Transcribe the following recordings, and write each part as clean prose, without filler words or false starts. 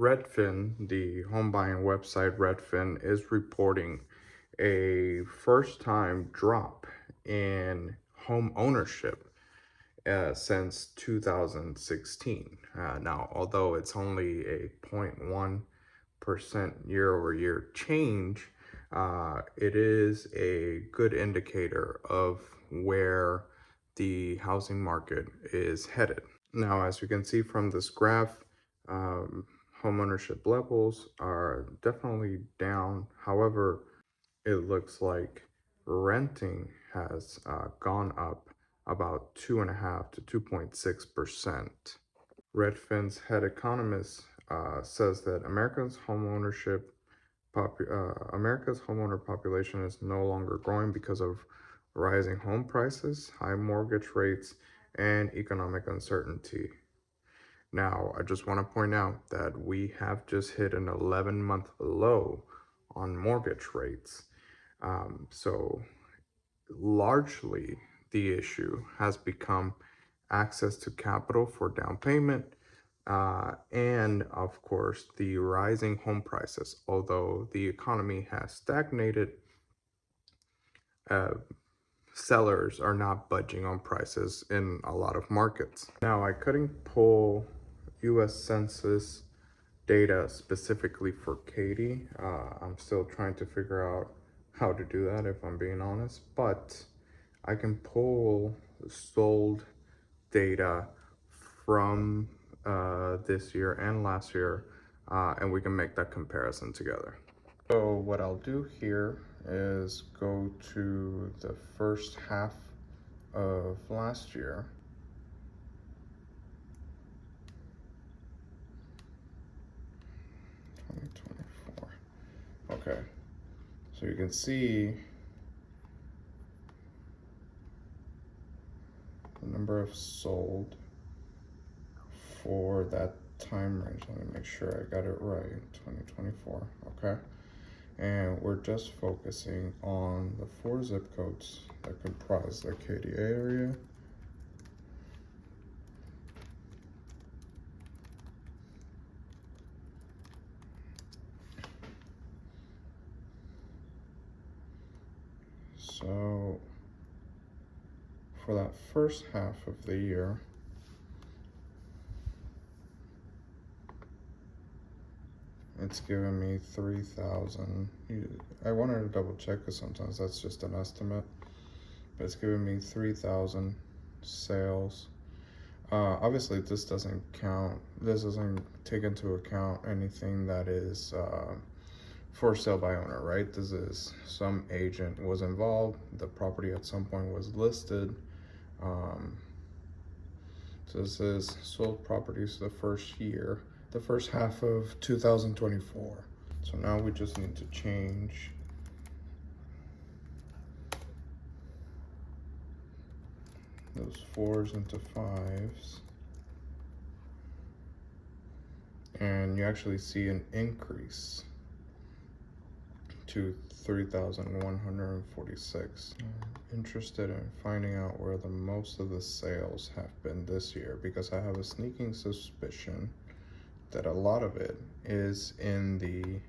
Redfin, the home buying website Redfin, is reporting a first time drop in home ownership since 2016. Now, although it's only a 0.1% year over year change, it is a good indicator of where the housing market is headed. Now, as you can see from this graph, um, homeownership levels are definitely down. However, it looks like renting has gone up about 2.5 to 2.6%. Redfin's head economist says that America's homeowner population is no longer growing because of rising home prices, high mortgage rates, and economic uncertainty. Now, I just want to point out that we have just hit an 11-month low on mortgage rates. So largely the issue has become access to capital for down payment, and of course the rising home prices. Although the economy has stagnated, uh, sellers are not budging on prices in a lot of markets. Now, I couldn't pull US Census data specifically for Katy. I'm still trying to figure out how to do that, if I'm being honest, but I can pull sold data from this year and last year, and we can make that comparison together. So what I'll do here is go to the first half of last year. Okay, so you can see the number of sold for that time range. Let me make sure I got it right. 2024. Okay, and we're just focusing on the 4 zip codes that comprise the Katy area. So for that first half of the year, it's giving me 3,000. I wanted to double check because sometimes that's just an estimate, but it's giving me 3,000 sales. Obviously this doesn't take into account anything that is for sale by owner, right? This is some agent was involved, the property at some point was listed. So this is sold properties the first half of 2024. So now we just need to change those 4s into 5s. And you actually see an increase to 3,146. Interested in finding out where the most of the sales have been this year, because I have a sneaking suspicion that a lot of it is in the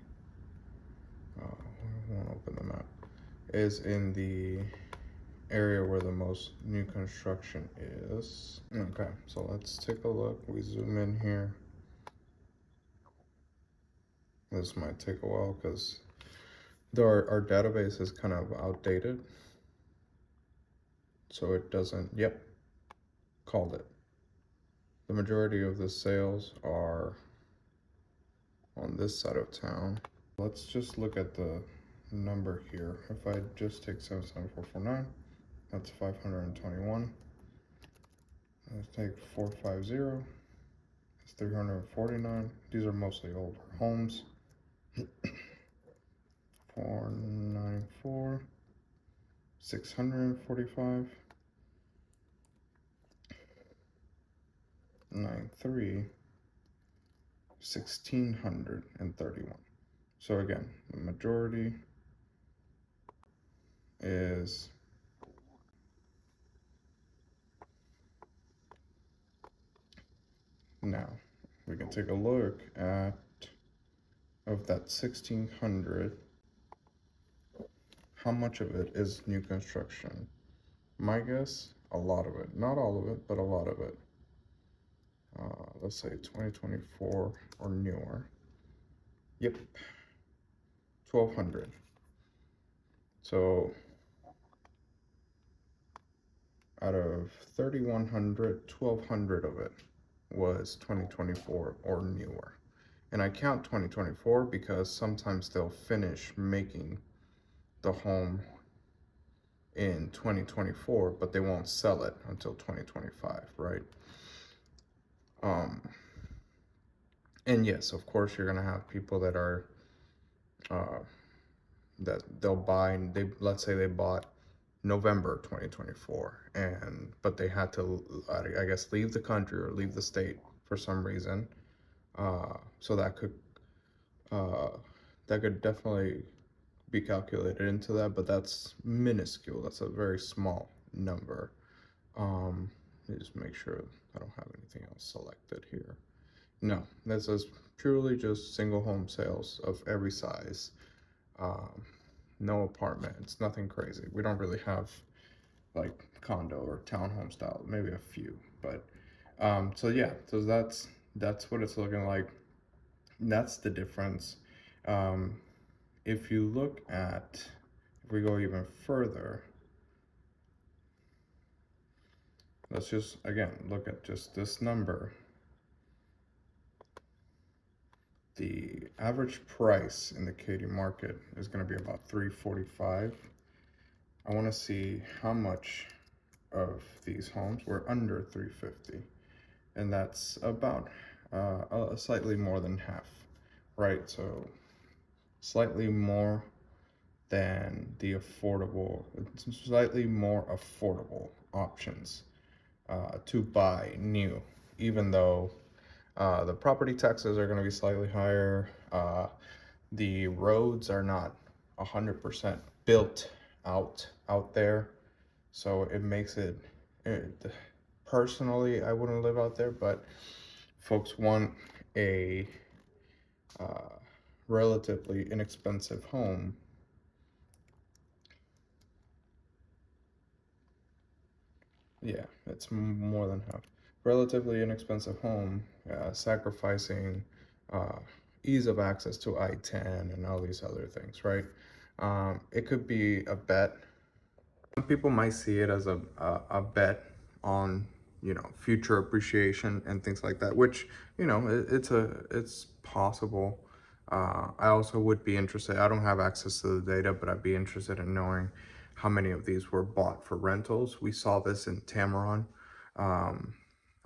I won't open the map, is in the area where the most new construction is. Okay, so let's take a look. We zoom in here. This might take a while because our database is kind of outdated, so it doesn't. Yep, called it. The majority of the sales are on this side of town. Let's just look at the number here. If I just take 77449, that's 521. Let's take 450, it's 349. These are mostly older homes. 494, 645, 93, 1,631. So again, the majority is now. We can take a look at of that 1,600, how much of it is new construction? My guess, a lot of it. Not all of it, but a lot of it. Let's say 2024 or newer. Yep, 1,200. So out of 3,100, 1,200 of it was 2024 or newer. And I count 2024 because sometimes they'll finish making the home in 2024, but they won't sell it until 2025, right? And yes, of course, you're gonna have people that are that they'll buy, and let's say they bought November 2024, and but they had to, I guess, leave the country or leave the state for some reason. So uh, that could definitely be calculated into that, but that's minuscule. That's a very small number. Let me just make sure I don't have anything else selected here. No, this is purely just single home sales of every size. Um, no apartments, nothing crazy. We don't really have like condo or townhome style, maybe a few, but so yeah, so that's what it's looking like. That's the difference. Um, if you look at, if we go even further, let's just again look at just this number. The average price in the Katy market is going to be about $345. I want to see how much of these homes were under 350, and that's about slightly more than half, right? So slightly more than the affordable, slightly more affordable options to buy new, even though the property taxes are going to be slightly higher. The roads are not 100% built out there, so it makes it, personally, I wouldn't live out there, but folks want a uh, relatively inexpensive home. Yeah, it's more than half. Relatively inexpensive home, sacrificing uh, ease of access to I-10 and all these other things, right? It could be a bet. Some people might see it as a bet on, future appreciation and things like that, which, it's possible. I also would be interested, I don't have access to the data, but I'd be interested in knowing how many of these were bought for rentals. We saw this in Tamaron.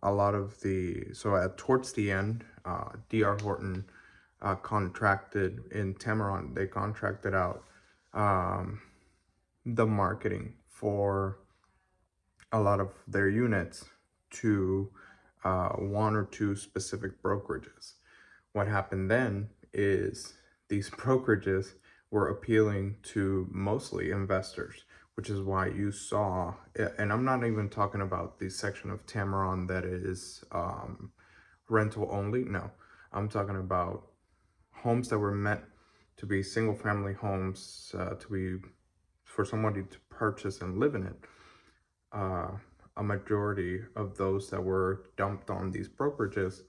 A lot of towards the end, D.R. Horton contracted in Tamaron, they contracted out the marketing for a lot of their units to one or two specific brokerages. What happened then is these brokerages were appealing to mostly investors, which is why you saw, and I'm not even talking about the section of Tamaron that is rental only. No, I'm talking about homes that were meant to be single family homes, to be for somebody to purchase and live in it. A majority of those that were dumped on these brokerages,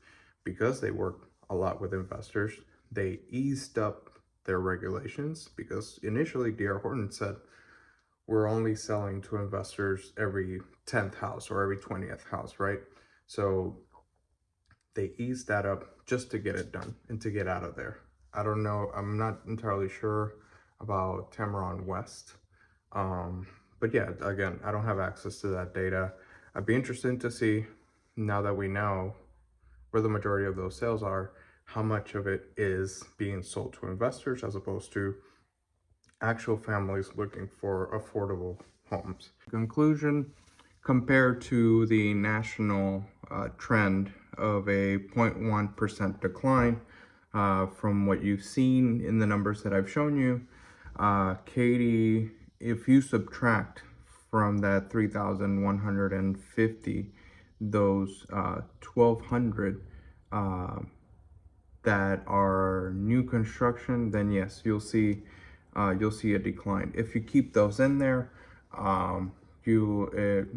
because they work a lot with investors, they eased up their regulations, because initially D.R. Horton said we're only selling to investors every 10th house or every 20th house, right? So they eased that up just to get it done and to get out of there. I don't know, I'm not entirely sure about Tamaron West. But yeah, again, I don't have access to that data. I'd be interested to see, now that we know where the majority of those sales are, how much of it is being sold to investors as opposed to actual families looking for affordable homes. Conclusion, compared to the national trend of a 0.1% decline, from what you've seen in the numbers that I've shown you, Katy, if you subtract from that 3,150, those 1,200 that are new construction, then yes, you'll see a decline. If you keep those in there, we're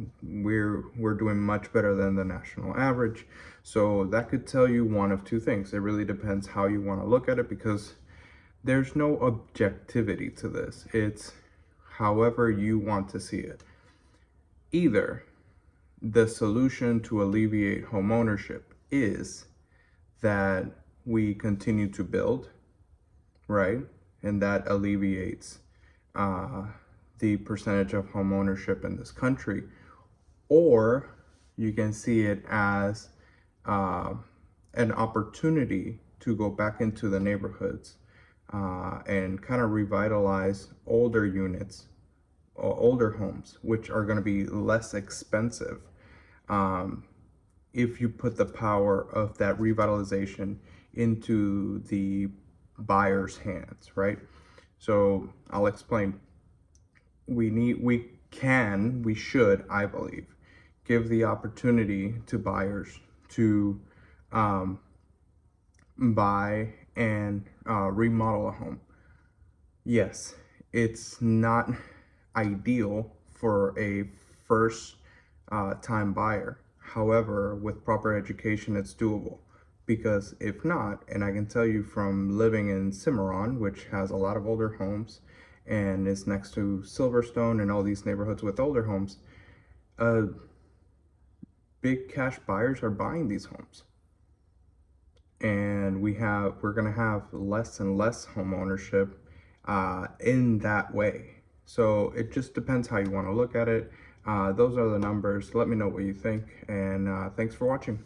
doing much better than the national average. So that could tell you one of two things. It really depends how you want to look at it, because there's no objectivity to this. It's however you want to see it. Either the solution to alleviate homeownership is that we continue to build, right? And that alleviates the percentage of homeownership in this country. Or you can see it as an opportunity to go back into the neighborhoods and kind of revitalize older units or older homes, which are going to be less expensive if you put the power of that revitalization into the buyer's hands, right? So I'll explain. We should, I believe, give the opportunity to buyers to buy and remodel a home. Yes, it's not ideal for a first time buyer. However, with proper education, it's doable. Because if not, and I can tell you from living in Cimarron, which has a lot of older homes and is next to Silverstone and all these neighborhoods with older homes, big cash buyers are buying these homes. And we're gonna have less and less home ownership in that way. So it just depends how you want to look at it. Those are the numbers. Let me know what you think, and thanks for watching.